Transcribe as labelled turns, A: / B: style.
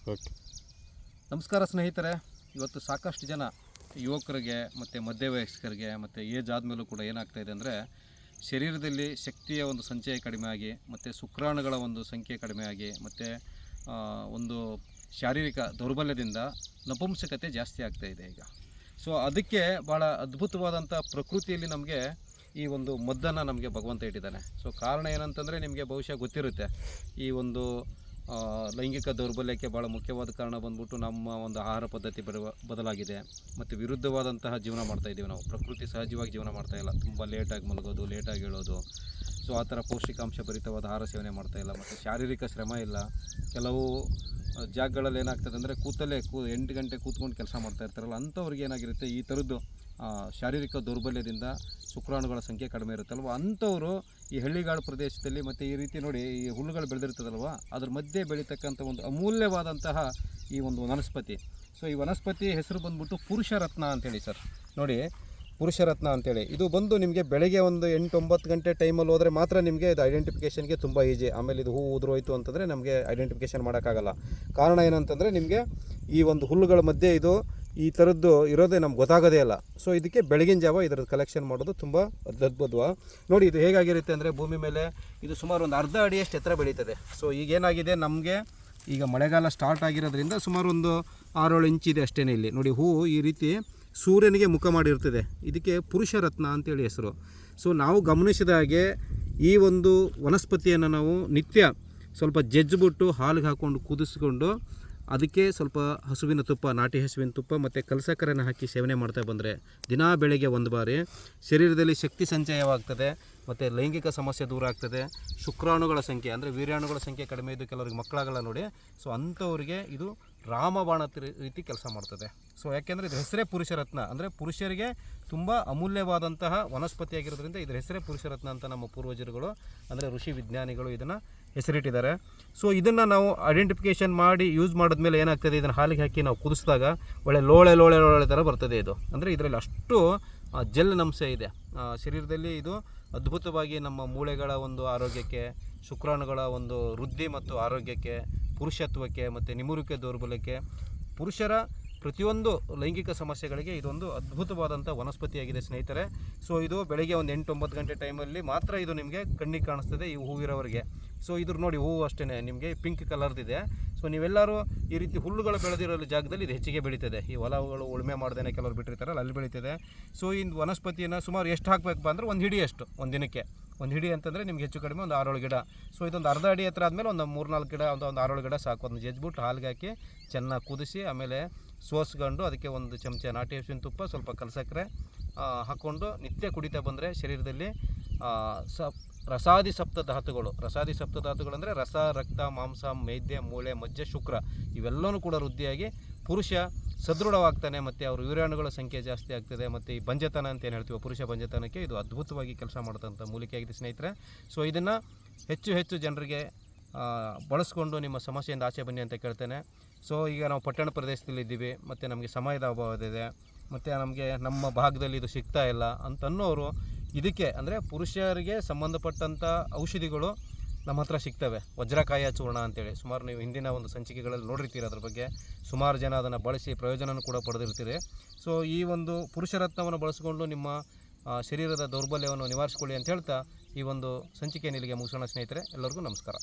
A: Okay.
B: ನಮಸ್ಕಾರ ಸ್ನೇಹಿತರೆ. ಇವತ್ತು ಸಾಕಷ್ಟು ಜನ ಯುವಕರಿಗೆ ಮತ್ತು ಮಧ್ಯವಯಸ್ಕರಿಗೆ ಮತ್ತು ಏಜ್ ಆದಮೇಲೂ ಕೂಡ ಏನಾಗ್ತಾಯಿದೆ ಅಂದರೆ ಶರೀರದಲ್ಲಿ ಶಕ್ತಿಯ ಒಂದು ಸಂಚಯ ಕಡಿಮೆ ಆಗಿ ಮತ್ತು ಶುಕ್ರಾಣುಗಳ ಒಂದು ಸಂಖ್ಯೆ ಕಡಿಮೆ ಆಗಿ ಮತ್ತು ಒಂದು ಶಾರೀರಿಕ ದೌರ್ಬಲ್ಯದಿಂದ ನಪುಂಸಕತೆ ಜಾಸ್ತಿ ಆಗ್ತಾಯಿದೆ ಈಗ. ಸೊ ಅದಕ್ಕೆ ಭಾಳ ಅದ್ಭುತವಾದಂಥ ಪ್ರಕೃತಿಯಲ್ಲಿ ನಮಗೆ ಈ ಒಂದು ಮದ್ದನ್ನು ನಮಗೆ ಭಗವಂತ ಇಟ್ಟಿದ್ದಾನೆ. ಸೊ ಕಾರಣ ಏನಂತಂದರೆ ನಿಮಗೆ ಬಹುಶಃ ಗೊತ್ತಿರುತ್ತೆ, ಈ ಒಂದು ಲೈಂಗಿಕ ದೌರ್ಬಲ್ಯಕ್ಕೆ ಭಾಳ ಮುಖ್ಯವಾದ ಕಾರಣ ಬಂದ್ಬಿಟ್ಟು ನಮ್ಮ ಒಂದು ಆಹಾರ ಪದ್ಧತಿ ಬದಲಾಗಿದೆ ಮತ್ತು ವಿರುದ್ಧವಾದಂತಹ ಜೀವನ ಮಾಡ್ತಾಯಿದ್ದೀವಿ ನಾವು. ಪ್ರಕೃತಿ ಸಹಜವಾಗಿ ಜೀವನ ಮಾಡ್ತಾಯಿಲ್ಲ, ತುಂಬ ಲೇಟಾಗಿ ಮಲಗೋದು, ಲೇಟಾಗಿ ಹೇಳೋದು. ಸೊ ಆ ಥರ ಪೌಷ್ಟಿಕಾಂಶ ಭರಿತವಾದ ಆಹಾರ ಸೇವನೆ ಮಾಡ್ತಾಯಿಲ್ಲ ಮತ್ತು ಶಾರೀರಿಕ ಶ್ರಮ ಇಲ್ಲ. ಕೆಲವು ಜಾಗಗಳಲ್ಲಿ ಏನಾಗ್ತದೆ ಅಂದರೆ ಕೂತಲ್ಲೇ 8 ಗಂಟೆ ಕೂತ್ಕೊಂಡು ಕೆಲಸ ಮಾಡ್ತಾ ಇರ್ತಾರಲ್ಲ, ಅಂಥವ್ರಿಗೆ ಏನಾಗಿರುತ್ತೆ ಈ ಥರದ್ದು ಶಾರೀರಿಕ ದೌರ್ಬಲ್ಯದಿಂದ ಶುಕ್ರಾಣುಗಳ ಸಂಖ್ಯೆ ಕಡಿಮೆ ಇರುತ್ತಲ್ವ, ಅಂಥವರು ಈ ಹಳ್ಳಿಗಾಡು ಪ್ರದೇಶದಲ್ಲಿ ಮತ್ತು ಈ ರೀತಿ ನೋಡಿ ಈ ಹುಲ್ಲುಗಳು ಬೆಳೆದಿರ್ತದಲ್ವ, ಅದ್ರ ಮಧ್ಯೆ ಬೆಳೀತಕ್ಕಂಥ ಒಂದು ಅಮೂಲ್ಯವಾದಂತಹ ಈ ಒಂದು ವನಸ್ಪತಿ. ಸೊ ಈ ವನಸ್ಪತಿ ಹೆಸರು ಬಂದ್ಬಿಟ್ಟು ಪುರುಷರತ್ನ ಅಂತೇಳಿ ಸರ್. ನೋಡಿ, ಪುರುಷರತ್ನ ಅಂತೇಳಿ ಇದು ಬಂದು ನಿಮಗೆ ಬೆಳಗ್ಗೆ ಒಂದು 8-9 ಗಂಟೆ ಟೈಮಲ್ಲಿ ಹೋದರೆ ಮಾತ್ರ ನಿಮಗೆ ಇದು ಐಡೆಂಟಿಫಿಕೇಷನ್ಗೆ ತುಂಬ ಈಜಿ. ಆಮೇಲೆ ಇದು ಹೂ ಉದುರೋಯ್ತು ಅಂತಂದರೆ ನಮಗೆ ಐಡೆಂಟಿಫಿಕೇಷನ್ ಮಾಡೋಕ್ಕಾಗಲ್ಲ. ಕಾರಣ ಏನಂತಂದರೆ ನಿಮಗೆ ಈ ಒಂದು ಹುಲ್ಲುಗಳ ಮಧ್ಯೆ ಇದು ಈ ಥರದ್ದು ಇರೋದೇ ನಮ್ಗೆ ಗೊತ್ತಾಗೋದೇ ಇಲ್ಲ. ಸೊ ಇದಕ್ಕೆ ಬೆಳಗಿನ ಜಾವ ಇದರದ್ದು ಕಲೆಕ್ಷನ್ ಮಾಡೋದು ತುಂಬ ಅದ್ಭುತವ. ನೋಡಿ ಇದು ಹೇಗಾಗಿರುತ್ತೆ ಅಂದರೆ ಭೂಮಿ ಮೇಲೆ ಇದು ಸುಮಾರು ಒಂದು ಅರ್ಧ ಅಡಿಯಷ್ಟು ಎತ್ತರ ಬೆಳೀತದೆ. ಸೊ ಈಗೇನಾಗಿದೆ, ನಮಗೆ ಈಗ ಮಳೆಗಾಲ ಸ್ಟಾರ್ಟ್ ಆಗಿರೋದ್ರಿಂದ ಸುಮಾರು ಒಂದು 6-7 ಇಂಚಿದೆ ಅಷ್ಟೇ. ಇಲ್ಲಿ ನೋಡಿ ಹೂವು ಈ ರೀತಿ ಸೂರ್ಯನಿಗೆ ಮುಖ ಮಾಡಿರ್ತದೆ. ಇದಕ್ಕೆ ಪುರುಷರತ್ನ ಅಂತೇಳಿ ಹೆಸರು. ಸೊ ನಾವು ಗಮನಿಸಿದ ಹಾಗೆ ಈ ಒಂದು ವನಸ್ಪತಿಯನ್ನು ನಾವು ನಿತ್ಯ ಸ್ವಲ್ಪ ಜಜ್ಜಿಬಿಟ್ಟು ಹಾಲಿಗೆ ಹಾಕ್ಕೊಂಡು ಕುದಿಸ್ಕೊಂಡು ಅದಕ್ಕೆ ಸ್ವಲ್ಪ ಹಸುವಿನ ತುಪ್ಪ, ನಾಟಿ ಹಸುವಿನ ತುಪ್ಪ ಮತ್ತು ಕಲ್ಸಕ್ಕರೆನ ಹಾಕಿ ಸೇವನೆ ಮಾಡ್ತಾ ಬಂದರೆ ದಿನಾ ಬೆಳಗ್ಗೆ ಒಂದು ಬಾರಿ ಶರೀರದಲ್ಲಿ ಶಕ್ತಿ ಸಂಚಯವಾಗ್ತದೆ ಮತ್ತು ಲೈಂಗಿಕ ಸಮಸ್ಯೆ ದೂರ ಆಗ್ತದೆ. ಶುಕ್ರಾಣುಗಳ ಸಂಖ್ಯೆ ಅಂದರೆ ವೀರ್ಯಾಣುಗಳ ಸಂಖ್ಯೆ ಕಡಿಮೆ ಇದ್ದು ಕೆಲವ್ರಿಗೆ ಮಕ್ಕಳಾಗಲ್ಲ ನೋಡಿ. ಸೊ ಅಂಥವ್ರಿಗೆ ಇದು ರಾಮಬಾಣ ರೀತಿ ಕೆಲಸ ಮಾಡ್ತದೆ. ಸೊ ಯಾಕೆಂದರೆ ಇದ್ರ ಹೆಸರೇ ಪುರುಷರತ್ನ, ಅಂದರೆ ಪುರುಷರಿಗೆ ತುಂಬ ಅಮೂಲ್ಯವಾದಂತಹ ವನಸ್ಪತಿಯಾಗಿರೋದ್ರಿಂದ ಇದ್ರ ಹೆಸರೇ ಪುರುಷರತ್ನ ಅಂತ ನಮ್ಮ ಪೂರ್ವಜರುಗಳು ಅಂದರೆ ಋಷಿ ವಿಜ್ಞಾನಿಗಳು ಇದನ್ನು ಹೆಸರಿಟ್ಟಿದ್ದಾರೆ. ಸೊ ಇದನ್ನು ನಾವು ಐಡೆಂಟಿಫಿಕೇಷನ್ ಮಾಡಿ ಯೂಸ್ ಮಾಡಿದ್ಮೇಲೆ ಏನಾಗ್ತದೆ, ಇದನ್ನು ಹಾಲಿಗೆ ಹಾಕಿ ನಾವು ಕುದಿಸಿದಾಗ ಒಳ್ಳೆ ಲೋಳೆ ಥರ ಬರ್ತದೆ ಇದು. ಅಂದರೆ ಇದರಲ್ಲಿ ಅಷ್ಟು ಜೆಲ್ಲಿನಂಶ ಇದೆ ಶರೀರದಲ್ಲಿ. ಇದು ಅದ್ಭುತವಾಗಿ ನಮ್ಮ ಮೂಳೆಗಳ ಒಂದು ಆರೋಗ್ಯಕ್ಕೆ, ಶುಕ್ರಾಣುಗಳ ಒಂದು ವೃದ್ಧಿ ಮತ್ತು ಆರೋಗ್ಯಕ್ಕೆ, ಪುರುಷತ್ವಕ್ಕೆ ಮತ್ತು ನಿಮುರುಕೆ ದೌರ್ಬಲ್ಯಕ್ಕೆ, ಪುರುಷರ ಪ್ರತಿಯೊಂದು ಲೈಂಗಿಕ ಸಮಸ್ಯೆಗಳಿಗೆ ಇದೊಂದು ಅದ್ಭುತವಾದಂಥ ವನಸ್ಪತಿಯಾಗಿದೆ ಸ್ನೇಹಿತರೆ. ಸೊ ಇದು ಬೆಳಗ್ಗೆ ಒಂದು 8-9 ಗಂಟೆ ಟೈಮಲ್ಲಿ ಮಾತ್ರ ಇದು ನಿಮಗೆ ಕಣ್ಣಿಗೆ ಕಾಣಿಸ್ತದೆ ಈ ಹೂವಿರೋವರಿಗೆ. ಸೊ ಇದ್ರ ನೋಡಿ ಹೂವು ಅಷ್ಟೇ ನಿಮಗೆ ಪಿಂಕ್ ಕಲರ್ದಿದೆ. ಸೊ ನೀವೆಲ್ಲರೂ ಈ ರೀತಿ ಹುಲ್ಲುಗಳು ಬೆಳೆದಿರೋ ಜಾಗದಲ್ಲಿ ಇದು ಹೆಚ್ಚಿಗೆ ಬೆಳೀತದೆ. ಈ ಹೊಲಗಳು ಉಳುಮೆ ಮಾಡ್ದೇ ಕೆಲವರು ಬಿಟ್ಟಿರ್ತಾರಲ್ಲ, ಅಲ್ಲಿ ಬೆಳೀತದೆ. ಸೊ ಈ ವನಸ್ಪತಿಯನ್ನು ಸುಮಾರು ಎಷ್ಟು ಹಾಕಬೇಕಪ್ಪ ಅಂದರೆ ಒಂದು ಹಿಡಿ ಅಷ್ಟು, ಒಂದು ದಿನಕ್ಕೆ ಒಂದು ಹಿಡಿ ಅಂತಂದರೆ ನಿಮ್ಗೆ ಹೆಚ್ಚು ಕಡಿಮೆ ಒಂದು 6-7 ಗಿಡ. ಸೊ ಇದೊಂದು ಅರ್ಧ ಅಡಿ ಹತ್ರ ಆದಮೇಲೆ ಒಂದು 3-4 ಗಿಡ, ಒಂದು 6-7 ಗಿಡ ಸಾಕು. ಒಂದು ಜಜ್ಬಿಟ್ಟು ಹಾಲಿಗೆ ಹಾಕಿ ಚೆನ್ನಾಗಿ ಕುದಿಸಿ ಆಮೇಲೆ ಸೋಸ್ಕೊಂಡು ಅದಕ್ಕೆ ಒಂದು ಚಮಚ ನಾಟಿ ಹಸುವಿನ ತುಪ್ಪ, ಸ್ವಲ್ಪ ಕಲ್ಸಕ್ಕರೆ ಹಾಕ್ಕೊಂಡು ನಿತ್ಯ ಕುಡಿತಾ ಬಂದರೆ ಶರೀರದಲ್ಲಿ ರಸಾದಿ ಸಪ್ತ ಧಾತುಗಳು ಅಂದರೆ ರಸ, ರಕ್ತ, ಮಾಂಸ, ಮೇದ್ಯ, ಮೂಳೆ, ಮಜ್ಜೆ, ಶುಕ್ರ ಇವೆಲ್ಲವೂ ಕೂಡ ವೃದ್ಧಿಯಾಗಿ ಪುರುಷ ಸದೃಢವಾಗ್ತಾನೆ ಮತ್ತು ಅವ್ರ ವೀರ್ಯಾಣುಗಳ ಸಂಖ್ಯೆ ಜಾಸ್ತಿ ಆಗ್ತದೆ. ಮತ್ತು ಈ ಬಂಜತನ ಅಂತ ಏನು ಹೇಳ್ತೀವಿ, ಪುರುಷ ಬಂಜತನಕ್ಕೆ ಇದು ಅದ್ಭುತವಾಗಿ ಕೆಲಸ ಮಾಡೋದಂಥ ಮೂಲಿಕೆಯಾಗಿದೆ ಸ್ನೇಹಿತರೆ. ಸೊ ಇದನ್ನು ಹೆಚ್ಚು ಜನರಿಗೆ ಬಳಸ್ಕೊಂಡು ನಿಮ್ಮ ಸಮಸ್ಯೆಯಿಂದ ಆಚೆ ಬನ್ನಿ ಅಂತ ಕೇಳ್ತೇನೆ. ಸೊ ಈಗ ನಾವು ಪಟ್ಟಣ ಪ್ರದೇಶದಲ್ಲಿ ಇದ್ದೀವಿ ಮತ್ತು ನಮಗೆ ಸಮಯದ ಅಭಾವವಿದೆ ಮತ್ತು ನಮಗೆ ನಮ್ಮ ಭಾಗದಲ್ಲಿ ಇದು ಸಿಗ್ತಾ ಇಲ್ಲ ಅಂತನ್ನೋರು ಇದಕ್ಕೆ ಅಂದರೆ ಪುರುಷರಿಗೆ ಸಂಬಂಧಪಟ್ಟಂಥ ಔಷಧಿಗಳು ನಮ್ಮ ಹತ್ರ ಸಿಗ್ತವೆ. ವಜ್ರಕಾಯ ಚೂರ್ಣ ಅಂತೇಳಿ ಸುಮಾರು ನೀವು ಹಿಂದಿನ ಒಂದು ಸಂಚಿಕೆಗಳಲ್ಲಿ ನೋಡಿರ್ತೀರಿ. ಅದ್ರ ಬಗ್ಗೆ ಸುಮಾರು ಜನ ಅದನ್ನು ಬಳಸಿ ಪ್ರಯೋಜನವೂ ಕೂಡ ಪಡೆದಿರ್ತೀರಿ. ಸೊ ಈ ಒಂದು ಪುರುಷರತ್ನವನ್ನು ಬಳಸಿಕೊಂಡು ನಿಮ್ಮ ಶರೀರದ ದೌರ್ಬಲ್ಯವನ್ನು ನಿವಾರಿಸಿಕೊಳ್ಳಿ ಅಂತ ಹೇಳ್ತಾ ಈ ಒಂದು ಸಂಚಿಕೆಯನ್ನು ಇಲ್ಲಿಗೆ ಮುಗಿಸೋಣ ಸ್ನೇಹಿತರೆ. ಎಲ್ಲರಿಗೂ ನಮಸ್ಕಾರ.